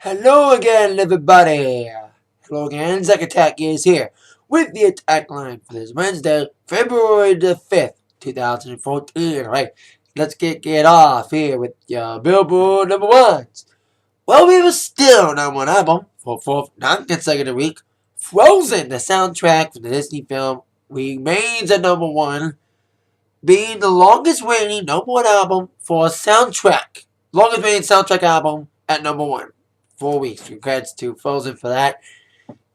Hello again, everybody. Hello again, Zack Attack is here with the Atakline for this Wednesday, February the 5th, 2014. All right, let's get off here with your Billboard number ones. Well, we were still number one album for the fourth non-consecutive week. Frozen, the soundtrack from the Disney film, remains at number one, being the longest reigning number one album for a soundtrack. Longest reigning soundtrack album at number one. 4 weeks. Congrats to Frozen for that.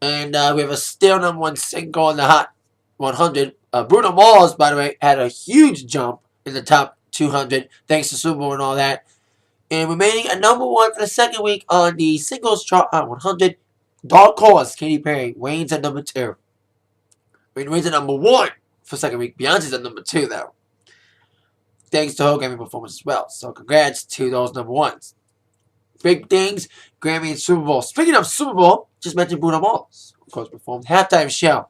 And we have a still number one single in the Hot 100. Bruno Mars, by the way, had a huge jump in the top 200 thanks to Super Bowl and all that. And remaining at number one for the second week on the singles chart Hot 100. Dark Horse, Katy Perry, reigns at number two. Reigns at number one for second week. Beyonce's at number two, though. Thanks to her Grammy performance as well. So congrats to those number ones. Big things, Grammy and Super Bowl. Speaking of Super Bowl, just mentioned Bruno Mars, of course, performed halftime show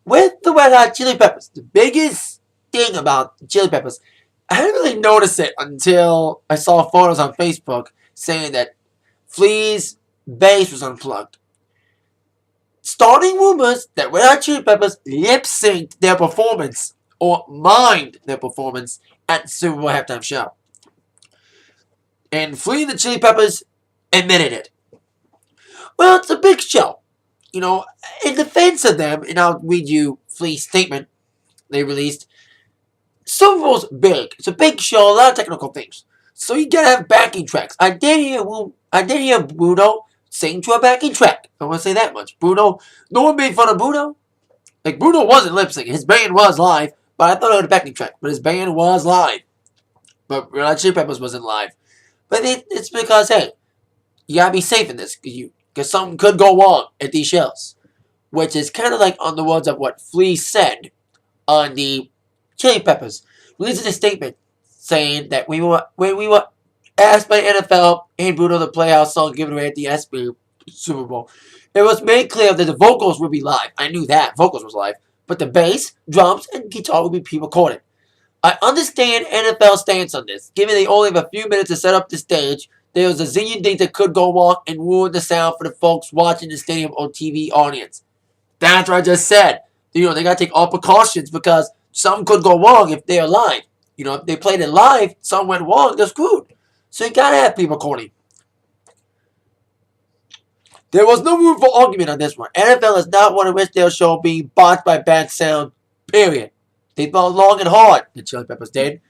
with the Red Hot Chili Peppers. The biggest thing about Chili Peppers, I didn't really notice it until I saw photos on Facebook saying that Flea's bass was unplugged. Starting rumors that Red Hot Chili Peppers lip-synced their performance or mimed their performance at the Super Bowl halftime show. And Flea and the Chili Peppers admitted it. Well, it's a big show. You know, in defense of them, and I'll read you Flea's statement they released. Super Bowl's big. It's a big show, a lot of technical things. So you gotta have backing tracks. I did hear Bruno sing to a backing track. I want to say that much. Bruno, no one made fun of Bruno. Like, Bruno wasn't lip syncing. His band was live, but I thought it was a backing track. But his band was live. But Red Hot Chili Peppers wasn't live. But it's because, hey, you gotta be safe in this, because something could go wrong at these shows. Which is kind of like on the words of what Flea said on the Chili Peppers. Releasing a statement saying that when we were asked by NFL and Bruno to play our song given away at the SB Super Bowl, it was made clear that the vocals would be live. I knew that, vocals was live. But the bass, drums, and guitar would be pre-recorded. I understand NFL's stance on this. Given they only have a few minutes to set up the stage, there was a zillion things that could go wrong and ruin the sound for the folks watching the stadium or TV audience. That's what I just said. You know, they gotta take all precautions because something could go wrong if they're live. You know, if they played it live, something went wrong, they're screwed. So you gotta have pre-recording. There was no room for argument on this one. NFL does not want to risk their show being botched by bad sound, period. They thought long and hard, the Chili Peppers did,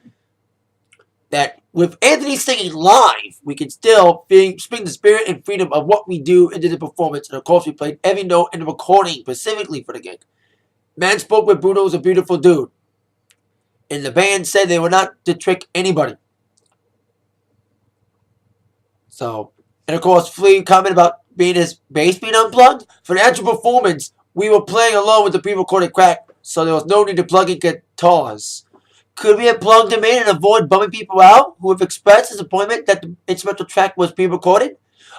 that with Anthony singing live, we can still bring the spirit and freedom of what we do into the performance. And of course, we played every note in the recording specifically for the gig. Man spoke with Bruno was a beautiful dude. And the band said they were not to trick anybody. So, and of course, Flea commented about his bass being unplugged. For the actual performance, we were playing alone with the pre-recorded crack, so there was no need to plug in guitars. Could we have plugged them in and avoid bumming people out who have expressed disappointment that the instrumental track was pre-recorded?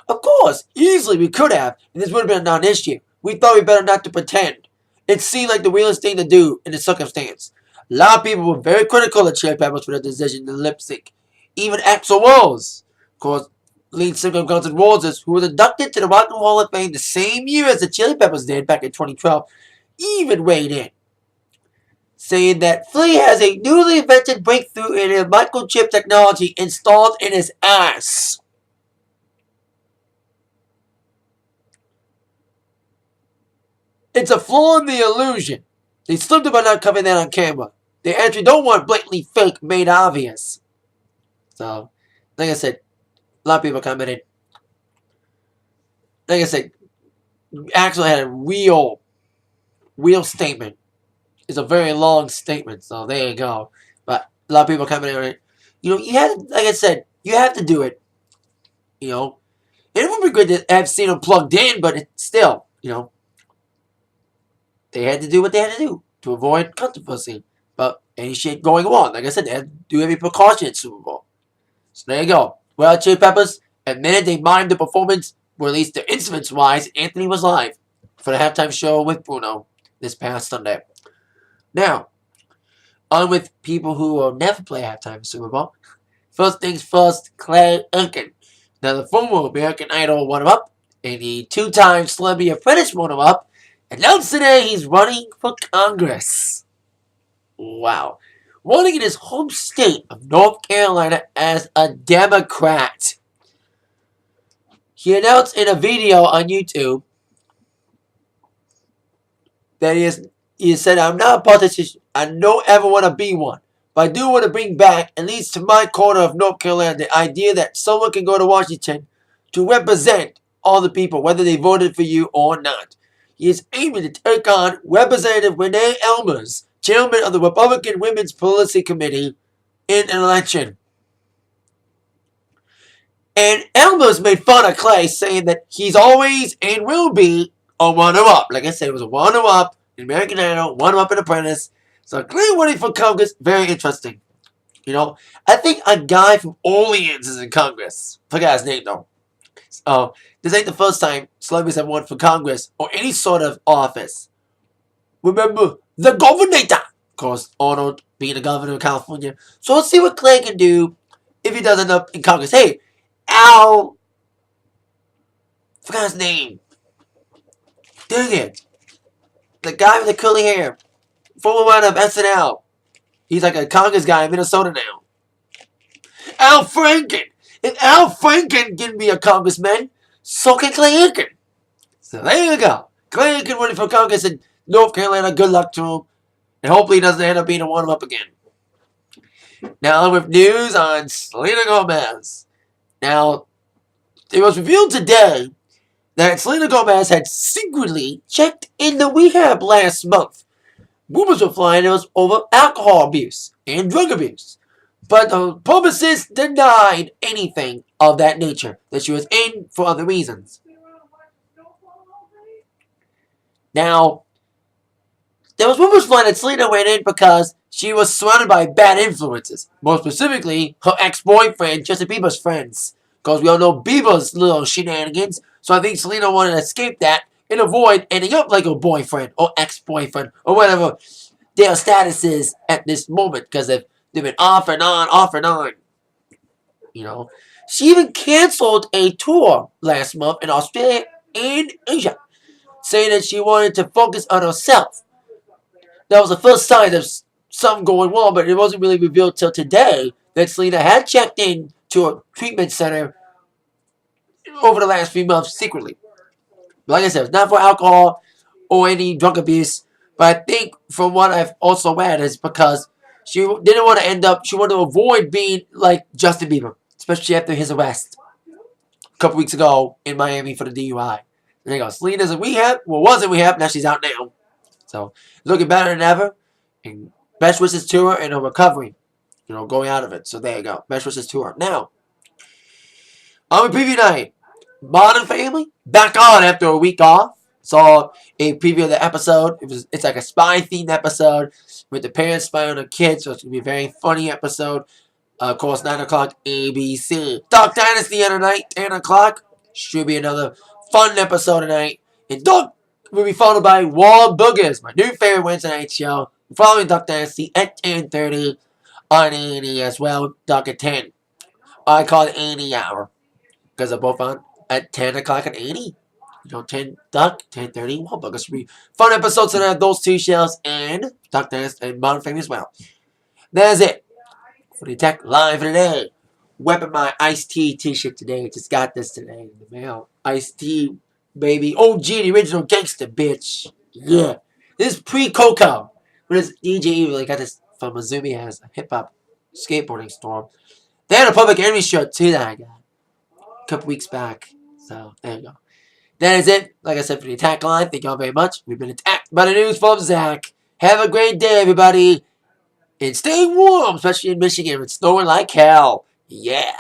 Of course, easily we could have, and this would have been a non-issue. We thought we better not to pretend. It seemed like the realest thing to do in the circumstance. A lot of people were very critical of Chili Peppers for their decision to lip sync. Even Axl Rose, of course, lead singer of Guns N' Roses, who was inducted to the Rock and Roll Hall of Fame the same year as the Chili Peppers did back in 2012, even weighed in, saying that Flea has a newly invented breakthrough in a microchip technology installed in his ass. It's a flaw in the illusion. They slipped about not covering that on camera. They actually don't want blatantly fake made obvious. So, like I said, a lot of people commented. Like I said, actually had a real statement. It's a very long statement, so there you go. But a lot of people commented on it. You know, you have, like I said, you have to do it. You know, and it would be good to have seen them plugged in, but it's still, you know, they had to do what they had to do to avoid controversy. But any shit going wrong, like I said, they had to do every precaution at Super Bowl. So there you go. Well, Chili Peppers admitted they mimed the performance, or at least their instruments-wise. Anthony was live for the halftime show with Bruno this past Sunday. Now, on with people who will never play halftime Super Bowl. First things first, Aiken. Now, the former American Idol runner-up and the two-time Celebrity Apprentice runner-up announced today he's running for Congress. Wow. Running in his home state of North Carolina as a Democrat. He announced in a video on YouTube that he said, "I'm not a politician. I don't ever want to be one. But I do want to bring back, at least to my corner of North Carolina, the idea that someone can go to Washington to represent all the people, whether they voted for you or not." He is aiming to take on Representative Renee Elmers, chairman of the Republican Women's Policy Committee, in an election. And Elmers made fun of Clay, saying that he's always and will be a runner-up. Like I said, it was a runner-up in American Idol, runner-up in Apprentice. So Clay running for Congress, very interesting. You know, I think a guy from Orleans is in Congress. Forgot his name though. This ain't the first time celebrities have won for Congress or any sort of office. Remember, the governor, of course, Arnold being the governor of California. So let's see what Clay can do if he does end up in Congress. Hey, Al, forgot his name. Dang it. The guy with the curly hair. Former one of SNL. He's like a Congress guy in Minnesota now. Al Franken. If Al Franken can be a congressman, so can Clay Aiken. So there you go. Clay Aiken running for Congress in North Carolina. Good luck to him. And hopefully he doesn't end up being a one-up again. Now with news on Selena Gomez. Now, it was revealed today that Selena Gomez had secretly checked in the rehab last month. Rumors were flying it was over alcohol abuse and drug abuse. But the publicist denied anything of that nature, that she was in for other reasons. Now, there was rumors flying that Selena went in because she was surrounded by bad influences. More specifically, her ex-boyfriend, Justin Bieber's friends. Because we all know Bieber's little shenanigans. So I think Selena wanted to escape that and avoid ending up like her boyfriend or ex-boyfriend or whatever their status is at this moment. Because they've been off and on. You know. She even canceled a tour last month in Australia and Asia, saying that she wanted to focus on herself. That was the first sign of something going wrong, but it wasn't really revealed till today that Selena had checked in to a treatment center over the last few months secretly. But like I said, it's not for alcohol or any drug abuse, but I think from what I've also read is because she didn't want to end up, she wanted to avoid being like Justin Bieber, especially after his arrest a couple weeks ago in Miami for the DUI. There you go. Selena's in rehab. Well, was in rehab. Now she's out now. So, looking better than ever. And best wishes to her and her recovery. You know, going out of it. So, there you go. Best wishes to her. Now, on the preview night, Modern Family, back on after a week off. Saw a preview of the episode. It's like a spy-themed episode with the parents spying on the kids. So, it's going to be a very funny episode. Of course, 9 o'clock, ABC. Dark Dynasty on tonight, 10 o'clock. Should be another fun episode tonight. And Dark will be followed by Wahlburgers, my new favorite Wednesday night show. Following Dark Dynasty at 10:30 on 80 as well. Dark at 10. I call it 80 hour. Because they're both on at 10 o'clock and 80. You know, 10 Dark, 10:30 Wahlburgers. Will be fun episodes tonight of those two shows and Dark Dynasty and Modern Family as well. That's it for the Attack Live for today. Weapon my Ice-T t-shirt today. Just got this today in the mail. Ice-T, baby. OG, the original gangster, bitch. Yeah. This is pre-Coco. When this DJ Evil, got this from Azumi, has a hip-hop skateboarding store. They had a Public Enemy shirt, too, that I got a couple weeks back. So, there you go. That is it. Like I said, for the Attack Line, thank y'all very much. We've been attacked by the news from Zach. Have a great day, everybody. And stay warm, especially in Michigan. It's snowing like hell. Yeah.